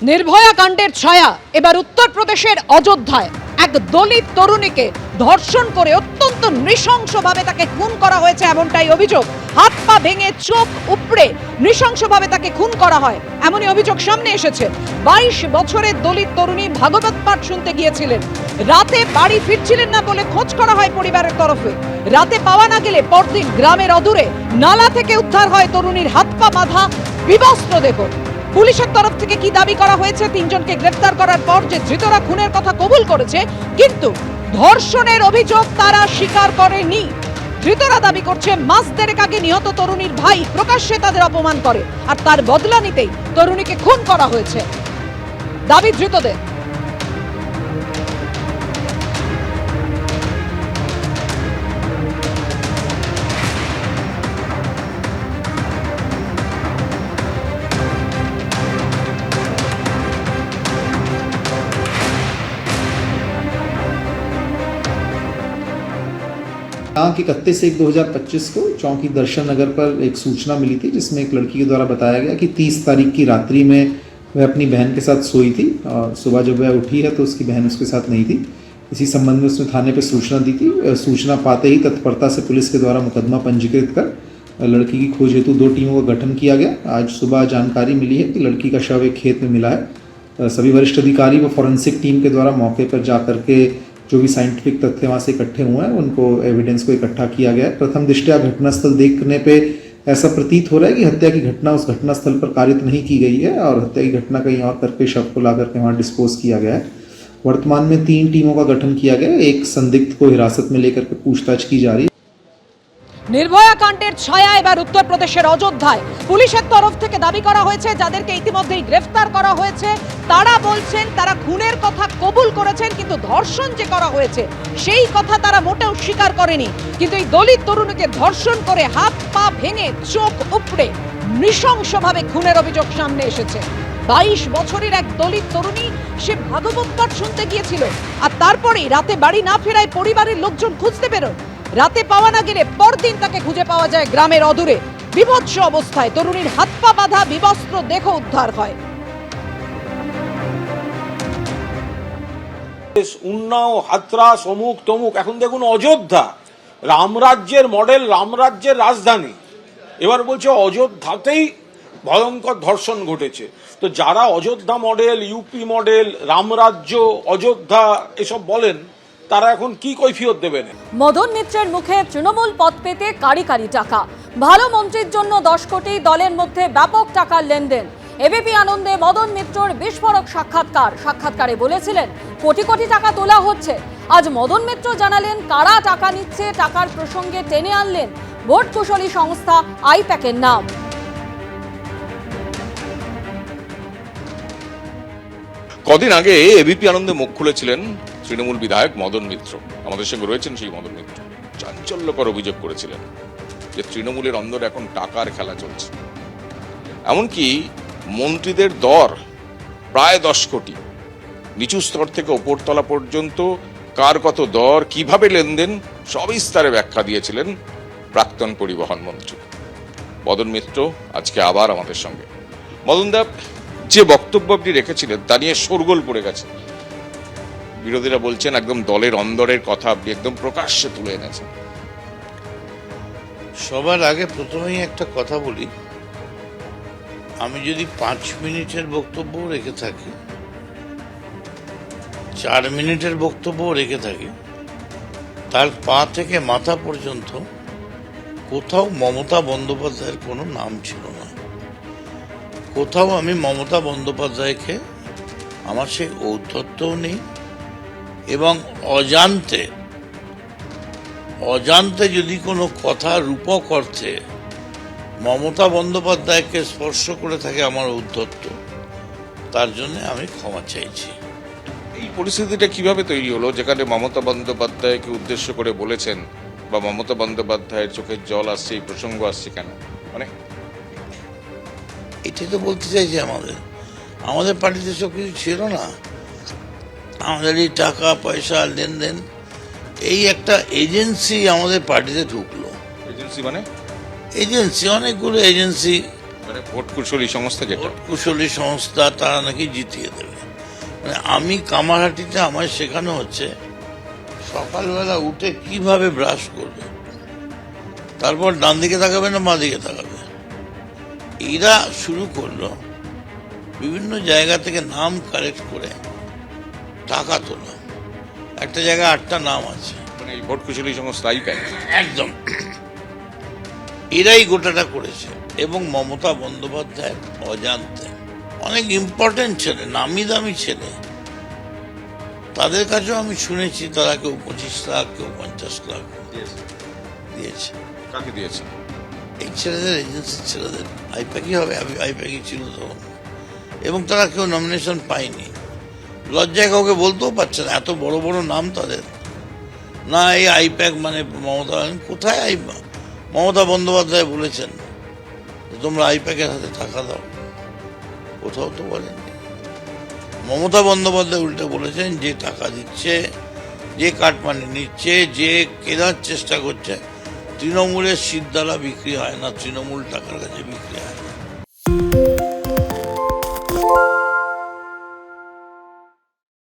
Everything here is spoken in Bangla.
निर्भया कांडेर छाया एबार उत्तर प्रदेशेर अयोध्याय एक दलित तरुणीके धर्षण करे अत्यंत नृशंसभावे ताके खून करा हयेछे एमनटाई अभियोग। हाथ पा भेंगे चोख उपड़े नृशंसभावे ताके खून करा हय एमनই अभियोग सामने एसेছে। 22 বছরের दलित तरुणी भागवत पाठ शुनते गिয়েছিলেন, राते बाड़ी फिरছিলেন ना बोले खोज करा हय परिवारेर तरफे। राते पाওয়া না গেলে পরদিন গ্রামের অদূরে নালা থেকে উদ্ধার হয় তরুণীর হাত পা বাঁধা বিবস্ত্র দেহ। পুলিশের তরফ থেকে কি দাবি করা হয়েছে, তিনজনকে গ্রেফতার করার পর যে ধৃতরা খুনের কথা কবুল করেছে, কিন্তু ধর্ষণের অভিযোগ তারা স্বীকার করেনি। ধৃতরা দাবি করছে মাস দেড়েক আগে নিহত তরুণীর ভাই প্রকাশ্যে তাদের অপমান করে আর তার বদলা নিতেই তরুণীকে খুন করা হয়েছে। দাবি ধৃতদের। दिनांक 31/1/2025 को चौकी दर्शन नगर पर एक सूचना मिली थी, जिसमें एक लड़की के द्वारा बताया गया कि 30 तारीख की रात्रि में वह अपनी बहन के साथ सोई थी और सुबह जब वह उठी है तो उसकी बहन उसके साथ नहीं थी। इसी संबंध में उसने थाने पर सूचना दी थी। सूचना पाते ही तत्परता से पुलिस के द्वारा मुकदमा पंजीकृत कर लड़की की खोज हेतु 2 टीमों का गठन किया गया। आज सुबह जानकारी मिली है कि लड़की का शव एक खेत में मिला है। सभी वरिष्ठ अधिकारी व फॉरेंसिक टीम के द्वारा मौके पर जाकर के जो भी साइंटिफिक तथ्य वहाँ से इकट्ठे हुए हैं उनको एविडेंस को इकट्ठा किया गया है। प्रथम दृष्टया घटनास्थल देखने पे ऐसा प्रतीत हो रहा है कि हत्या की घटना उस घटनास्थल पर कारित नहीं की गई है और हत्या की घटना कहीं और करके शव को ला करके वहाँ डिस्पोज किया गया है। वर्तमान में 3 टीमों का गठन किया गया है। एक संदिग्ध को हिरासत में लेकर के पूछताछ की जा रही है। निर्भया कांडेर छाया एबार उत्तर प्रदेशेर अयोध्याय पुलिशेर तरफ थेके दाबी करा हयेछे, जादेरके इतिमध्येई ग्रेफ्तार करा हयेछे तारा बोलछेन तारा खूनेर कथा कबुल करेछेन, किन्तु धर्षण जे करा हयेछे सेई कथा तारा मोटेও स्वीकार करेनी। किन्तु এই दलित तरुणীকে ধর্ষণ করে হাত পা ভেঙে চোখ উপড়ে নৃশংসভাবে খুনের অভিযোগ সামনে এসেছে। 22 বছরের এক দলিত তরুণী সে ভাগবত পাঠ শুনতে গিয়েছিল আর তারপরেই রাতে বাড়ি না ফেরায় পরিবারের লোকজন খুঁজতে বেরোয়। রাতে পাওয়া না গেলে পরদিন তাকে খুঁজে পাওয়া যায় গ্রামের অদূরে বিভৎস অবস্থায়। তরুণীর হাত পা বাঁধা বিবস্ত্র দেহ উদ্ধার হয়। উন্নাও হাতরাস অমুক তমুক, এখন দেখুন অযোধ্যা রামরাজ্যের মডেল, রামরাজ্যের রাজধানী, এবার বলছে অযোধ্যাতেই ভয়ঙ্কর ধর্ষণ ঘটেছে। তো যারা Ayodhya model, UP model, Ram Rajya, Ayodhya এসব বলেন তারা এখন কি কৈফিয়ত দেবেন? মদন মিত্রের মুখে তৃণমূল পদ পেতে কারি কারি টাকা, ভালো মন্ত্রীর জন্য 10 কোটি, দলের মধ্যে ব্যাপক টাকার লেনদেন। এবিপি আনন্দে মদন মিত্রর বিস্ফোরক সাক্ষাৎকারে বলেছিলেন কোটি কোটি টাকা তোলা হচ্ছে। আজ মদন মিত্র জানালেন কারা টাকা নিচ্ছে, টাকার প্রসঙ্গে টেনে আনলেন ভোট কুশলী সংস্থা আইপ্যাকের নাম। কদিন আগে এবিপি আনন্দে মুখ খুলেছিলেন তৃণমূল বিধায়ক মদন মিত্র। আমাদের সঙ্গে রয়েছেন সেই মদন মিত্র। চাঞ্চল্যকর অভিযোগ করেছিলেন যে তৃণমূলের অন্দরে এখন টাকার খেলা চলছে, এমনকি মন্ত্রীদের দর প্রায় 10 কোটি, নিচু স্তর থেকে ওপরতলা পর্যন্ত কার কত দর, কিভাবে লেনদেন, সবিস্তারে ব্যাখ্যা দিয়েছিলেন প্রাক্তন পরিবহন মন্ত্রী মদন মিত্র। আজকে আবার আমাদের সঙ্গে। মদনদা, যে বক্তব্য আপনি রেখেছিলেন তা নিয়ে শোরগোল পড়ে গেছে। বিরোধীরা বলছেন একদম দলের অন্দরের কথা আপনি একদম প্রকাশ্যে তুলে এনেছেন। সবার আগে প্রথমেই একটা কথা বলি, আমি যদি 5 মিনিটের বক্তব্য রেখে থাকি, 4 মিনিটের বক্তব্য রেখে থাকি, তার পা থেকে মাথা পর্যন্ত কোথাও মমতা বন্দ্যোপাধ্যায়ের কোনো নাম ছিল না। কোথাও আমি মমতা বন্দ্যোপাধ্যায়কে আমার সেই ঔদ্ধত্যও নেই এবং অজান্তে যদি কোনো কথা রূপক অর্থে মমতা বন্দ্যোপাধ্যায়কে স্পর্শ করে থাকে আমার ঔদ্ধত্য, তার জন্য আমি ক্ষমা চাইছি। এই পরিস্থিতিটা কিভাবে তৈরি হলো যেখানে মমতা বন্দ্যোপাধ্যায়কে উদ্দেশ্য করে বলেছেন বা মমতা বন্দ্যোপাধ্যায়ের চোখের জল আসছে, এই প্রসঙ্গ আসছে কেন? মানে এটাই তো বলতে চাইছি, আমাদের পার্টিতে সব কিছু ছিল না। আমাদের এই টাকা পয়সা লেনদেন, এই একটা এজেন্সি আমাদের পার্টিতে ঢুকলো। এজেন্সি মানে এজেন্সি, অনেকগুলো এজেন্সি মানে ভোট কুশলী সংস্থা যেটা, কুশলী সংস্থা, তারা নাকি জিতিয়ে দেবে। মানে আমি কামারহাটিতে আমায় শেখানো হচ্ছে সকালবেলা উঠে কিভাবে ব্রাশ করবে, তারপর ডান দিকে তাকাবে না বাঁ দিকে তাকাবে। এরা শুরু করলো বিভিন্ন জায়গা থেকে নাম কালেক্ট করে টাকা তোলা। একটা জায়গায় 8টা নাম আছে, মানে এই ভোট কুশলী সংস্থা আইপ্যাক। একদম এরাই গোটাটা করেছে। এবং মমতা বন্দ্যোপাধ্যায়ের অজান্তে অনেক ইম্পর্টেন্ট ছেলে, নামি দামি ছেলে, তাদের কাছেও আমি শুনেছি তারা কেউ 25 লাখ, কেউ 50 লাখ দিয়েছে। কাকে দিয়েছে? এই ছেলেদের, এজেন্সির ছেলেদের। আইপ্যাকই হবে, আইপ্যাকই ছিল তখন। এবং তারা কেউ নমিনেশন পায়নি, লজ্জায় কাউকে বলতেও পারছে না, এত বড় বড় নাম তাদের। না এই আইপ্যাক মানে মমতা, কোথায় মমতা বন্দ্যোপাধ্যায় বলেছেন যে তোমরা আইপ্যাকের হাতে টাকা দাও? কোথাও তো বলেননি। মমতা বন্দ্যোপাধ্যায় উল্টে বলেছেন যে টাকা দিচ্ছে, যে কাটমানি নিচ্ছে, যে কেনার চেষ্টা করছে, তৃণমূলের সিদ্ধারা বিক্রি হয় না, তৃণমূল টাকার কাছে বিক্রি হয় না।